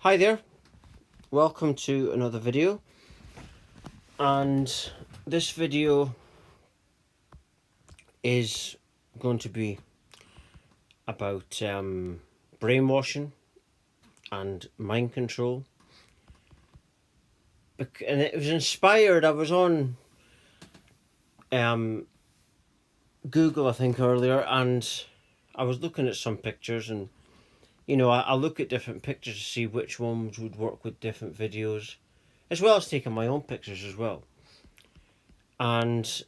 Hi there, welcome to another video, and this video is going to be about brainwashing and mind control. And it was inspired, I was on Google I think earlier, and I was looking at some pictures, and I look at different pictures to see which ones would work with different videos, as well as taking my own pictures as well. And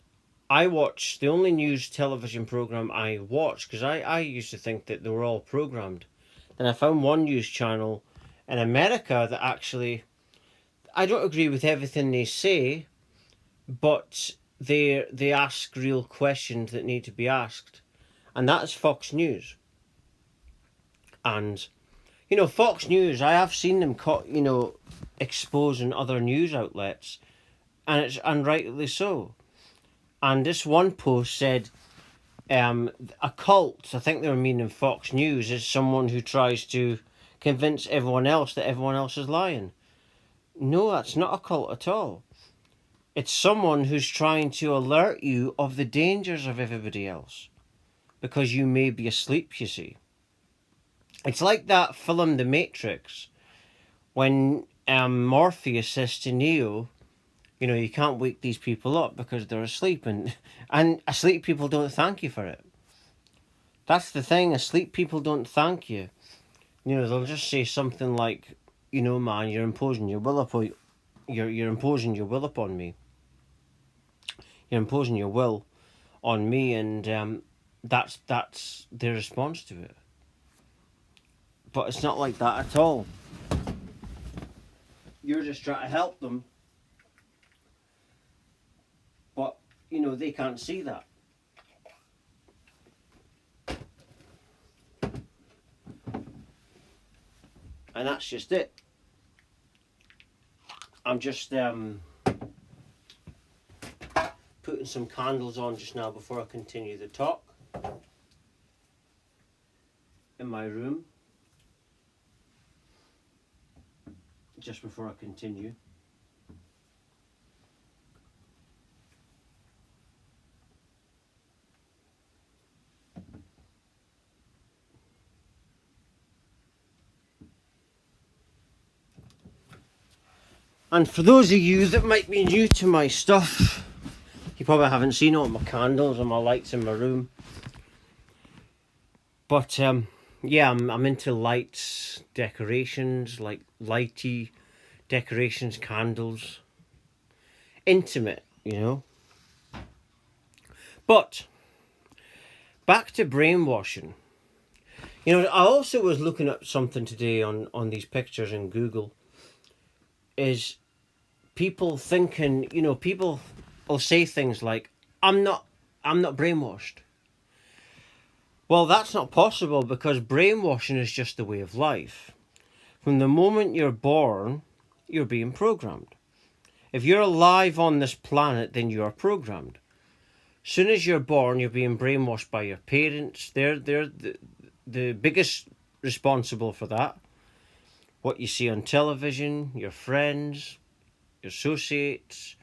I watch the only news television program I watch, because I used to think that they were all programmed. Then I found one news channel in America that actually, I don't agree with everything they say, but they ask real questions that need to be asked, and that's Fox News. And Fox News, I have seen them exposing other news outlets, and rightly so. And this one post said, a cult, I think they were meaning Fox News, is someone who tries to convince everyone else that everyone else is lying. No, that's not a cult at all. It's someone who's trying to alert you of the dangers of everybody else, because you may be asleep, you see. It's like that film The Matrix, when Morpheus says to Neo, you can't wake these people up because they're asleep, and asleep people don't thank you for it. That's the thing, asleep people don't thank you. They'll just say something like, man, you're imposing your will upon you're imposing your will upon me. You're imposing your will on me, and that's their response to it. But it's not like that at all. You're just trying to help them, but they can't see that. And that's just it. I'm just putting some candles on just now before I continue the talk in my room, just before I continue. And for those of you that might be new to my stuff, you probably haven't seen all my candles and my lights in my room. But yeah, I'm into lights, decorations, like lighty decorations, candles. Intimate, But back to brainwashing. I also was looking at something today on these pictures in Google. Is people thinking, people will say things like, I'm not brainwashed. Well, that's not possible, because brainwashing is just the way of life. From the moment you're born, you're being programmed. If you're alive on this planet, then you are programmed. Soon as you're born, you're being brainwashed by your parents. They're the biggest responsible for that. What you see on television, your friends, your associates,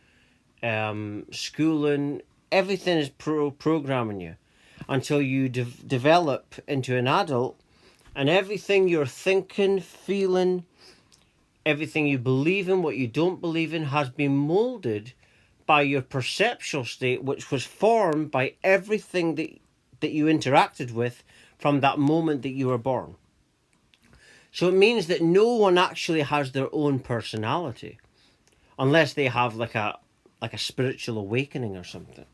schooling, everything is programming you until you develop into an adult, and everything you're thinking, feeling, everything you believe in, what you don't believe in, has been molded by your perceptual state, which was formed by everything that you interacted with from that moment that you were born. So it means that no one actually has their own personality, unless they have like a spiritual awakening or something.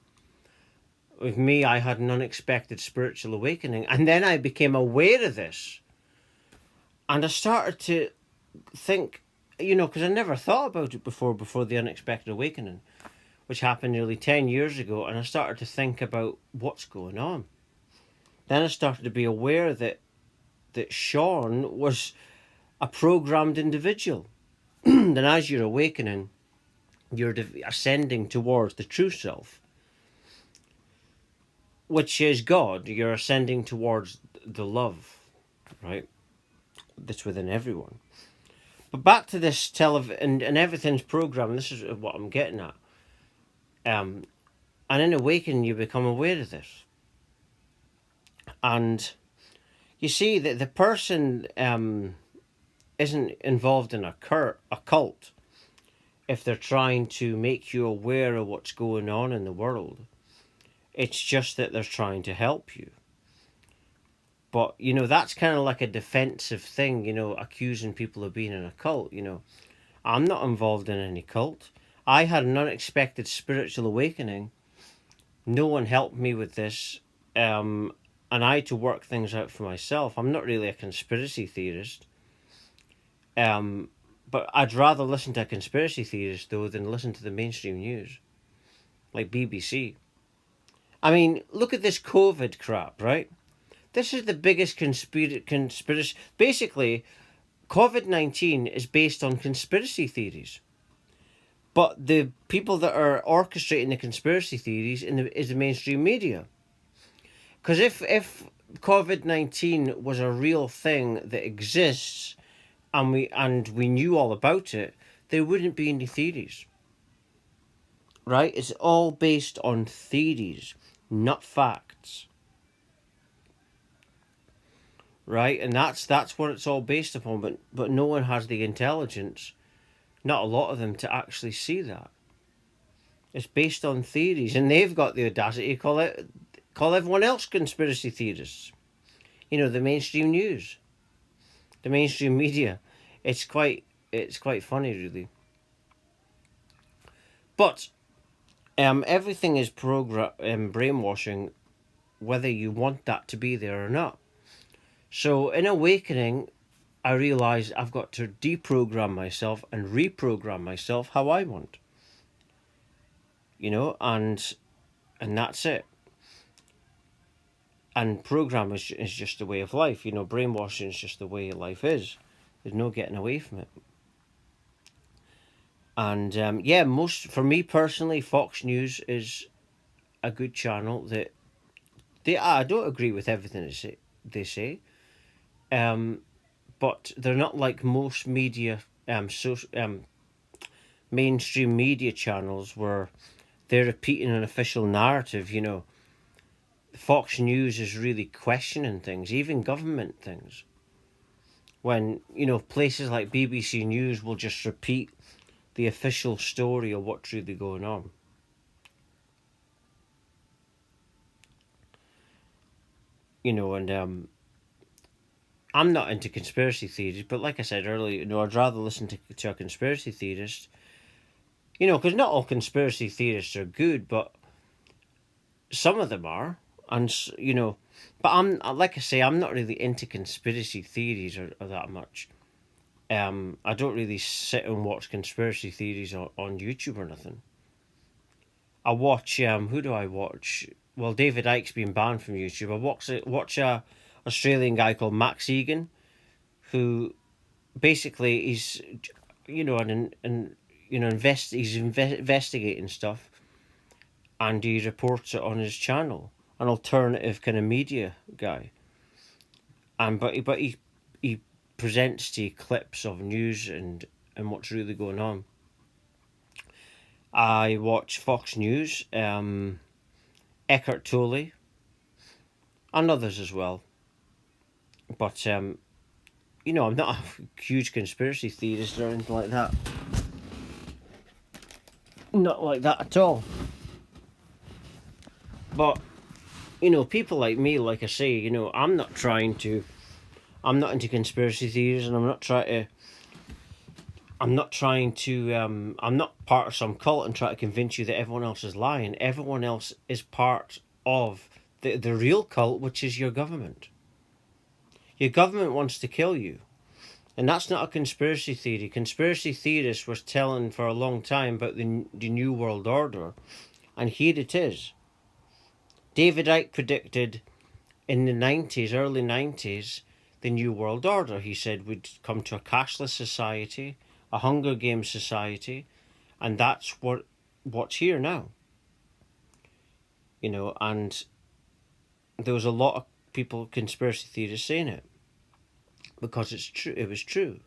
With me, I had an unexpected spiritual awakening, and then I became aware of this, and I started to think, because I never thought about it before the unexpected awakening, which happened nearly 10 years ago, and I started to think about what's going on. Then I started to be aware that Sean was a programmed individual. Then as you're awakening, you're ascending towards the true self, which is God. You're ascending towards the love, right? That's within everyone. But back to this and everything's programmed. This is what I'm getting at. And in Awakening, you become aware of this, and you see that the person isn't involved in a cult if they're trying to make you aware of what's going on in the world. It's just that they're trying to help you. But, that's kind of like a defensive thing, accusing people of being in a cult. I'm not involved in any cult. I had an unexpected spiritual awakening. No one helped me with this. And I had to work things out for myself. I'm not really a conspiracy theorist. But I'd rather listen to a conspiracy theorist, though, than listen to the mainstream news, like BBC. I mean, look at this COVID crap, right? This is the biggest conspiracy. Basically, COVID-19 is based on conspiracy theories. But the people that are orchestrating the conspiracy theories is the mainstream media. Because if COVID-19 was a real thing that exists, and we knew all about it, there wouldn't be any theories. Right? It's all based on theories, not facts. Right? And that's what it's all based upon, but no one has the intelligence, not a lot of them, to actually see that. It's based on theories, and they've got the audacity to call everyone else conspiracy theorists. The mainstream news, the mainstream media. It's quite funny, really. But everything is brainwashing, whether you want that to be there or not. So in Awakening, I realised I've got to deprogram myself and reprogram myself how I want. And that's it. And program is just a way of life. Brainwashing is just the way life is. There's no getting away from it. And for me personally, Fox News is a good channel. That I don't agree with everything they say, but they're not like most media, mainstream media channels where they're repeating an official narrative. Fox News is really questioning things, even government things. When places like BBC News will just repeat the official story of what's really going on. And I'm not into conspiracy theories, but like I said earlier, I'd rather listen to a conspiracy theorist. Because not all conspiracy theorists are good, but some of them are, and but I'm like I say, I'm not really into conspiracy theories or that much. I don't really sit and watch conspiracy theories on YouTube or nothing. I watch who do I watch? Well, David Icke's been banned from YouTube. I watch a Australian guy called Max Egan, who basically is he's investigating stuff, and he reports it on his channel. An alternative kind of media guy, and but he presents to clips of news and what's really going on. I watch Fox News, Eckhart Tolle, and others as well. But I'm not a huge conspiracy theorist or anything like that. Not like that at all. But people like me, like I say, I'm not into conspiracy theories, and I'm not part of some cult and try to convince you that everyone else is lying. Everyone else is part of the real cult, which is your government. Your government wants to kill you. And that's not a conspiracy theory. Conspiracy theorists were telling for a long time about the New World Order, and here it is. David Icke predicted in the 90s, early 90s, the New World Order. He said we'd come to a cashless society, a Hunger Games society, and that's what's here now. And there was a lot of people, conspiracy theorists, saying it because it's true. It was true.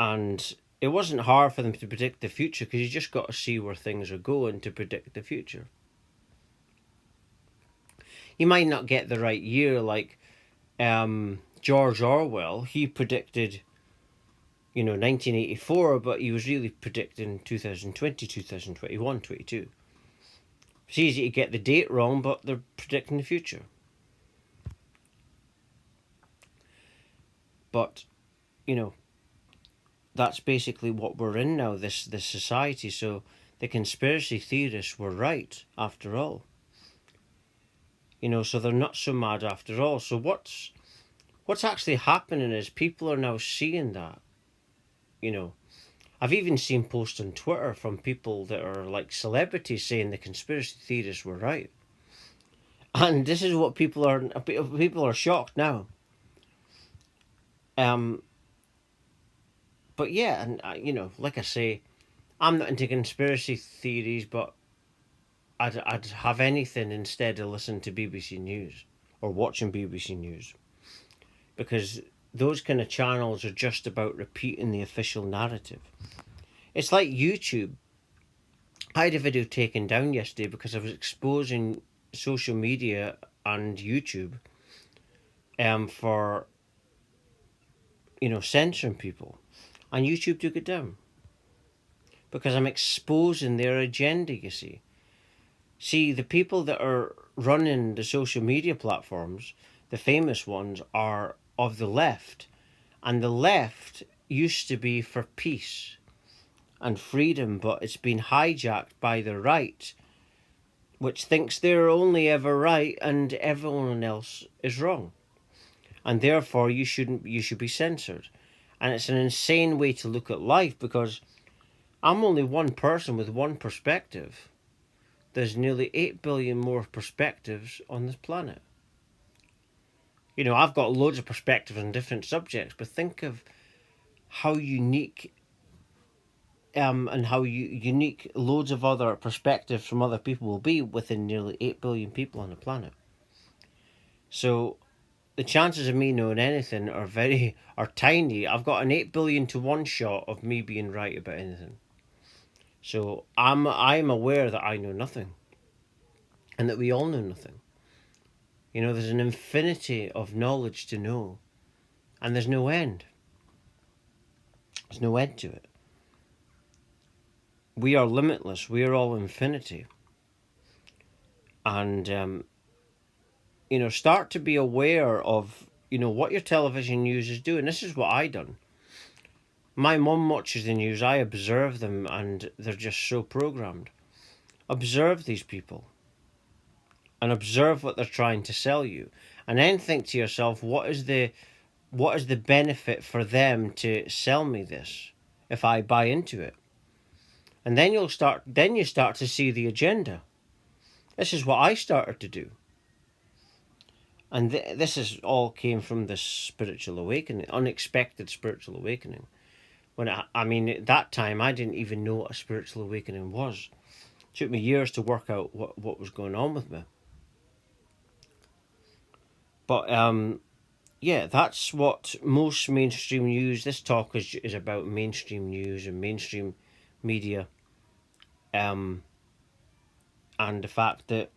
And it wasn't hard for them to predict the future, because you just got to see where things are going to predict the future. You might not get the right year, like George Orwell. He predicted 1984, but he was really predicting 2020, 2021, 22. It's easy to get the date wrong, but they're predicting the future. But, that's basically what we're in now, this society. So the conspiracy theorists were right, after all. So they're not so mad after all. So what's actually happening is people are now seeing that. I've even seen posts on Twitter from people that are like celebrities saying the conspiracy theorists were right. And this is what people are shocked now. But yeah, and like I say, I'm not into conspiracy theories, but I'd have anything instead of listening to BBC News or watching BBC News, because those kind of channels are just about repeating the official narrative. It's like YouTube. I had a video taken down yesterday because I was exposing social media and YouTube for censoring people, and YouTube took it down because I'm exposing their agenda. You see, the people that are running the social media platforms, the famous ones, are of the left, and the left used to be for peace and freedom, but it's been hijacked by the right, which thinks they're only ever right and everyone else is wrong, and therefore you should be censored. And it's an insane way to look at life, because I'm only one person with one perspective. There's nearly 8 billion more perspectives on this planet. I've got loads of perspectives on different subjects, but think of how unique and how unique loads of other perspectives from other people will be within nearly 8 billion people on the planet. So the chances of me knowing anything are tiny. I've got an 8 billion to 1 shot of me being right about anything. So I'm aware that I know nothing, and that we all know nothing. There's an infinity of knowledge to know, and there's no end. There's no end to it. We are limitless. We are all infinity. And start to be aware of what your television news is doing. This is what I done. My mum watches the news. I observe them, and they're just so programmed. Observe these people, and observe what they're trying to sell you, and then think to yourself, what is the benefit for them to sell me this if I buy into it? And then you start to see the agenda. This is what I started to do. And this is all came from this spiritual awakening, unexpected spiritual awakening. When at that time I didn't even know what a spiritual awakening was. It took me years to work out what was going on with me. But yeah, that's what most mainstream news. This talk is about mainstream news and mainstream media, and the fact that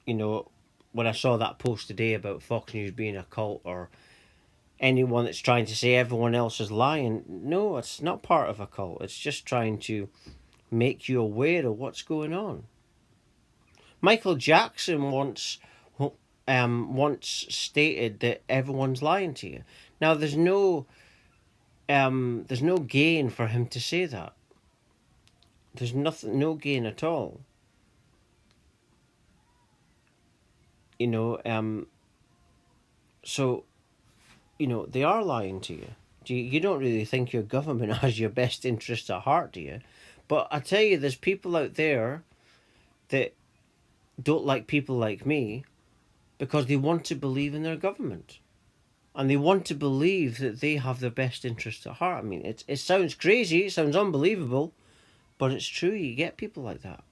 when I saw that post today about Fox News being a cult, or anyone that's trying to say everyone else is lying, no, it's not part of a cult. It's just trying to make you aware of what's going on. Michael Jackson once stated that everyone's lying to you. Now there's no gain for him to say that. There's no gain at all. So they are lying to you. You don't really think your government has your best interests at heart, do you? But I tell you, there's people out there that don't like people like me, because they want to believe in their government, and they want to believe that they have their best interests at heart. I mean, it sounds crazy, it sounds unbelievable, but it's true. You get people like that.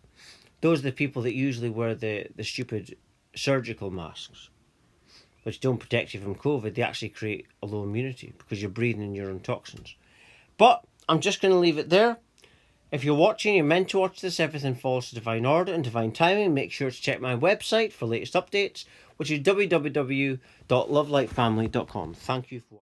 Those are the people that usually wear the stupid surgical masks, which don't protect you from COVID. They actually create a low immunity because you're breathing in your own toxins. But I'm just going to leave it there. If you're watching, you're meant to watch this, everything falls to divine order and divine timing. Make sure to check my website for latest updates, which is www.lovelightfamily.com. Thank you for watching.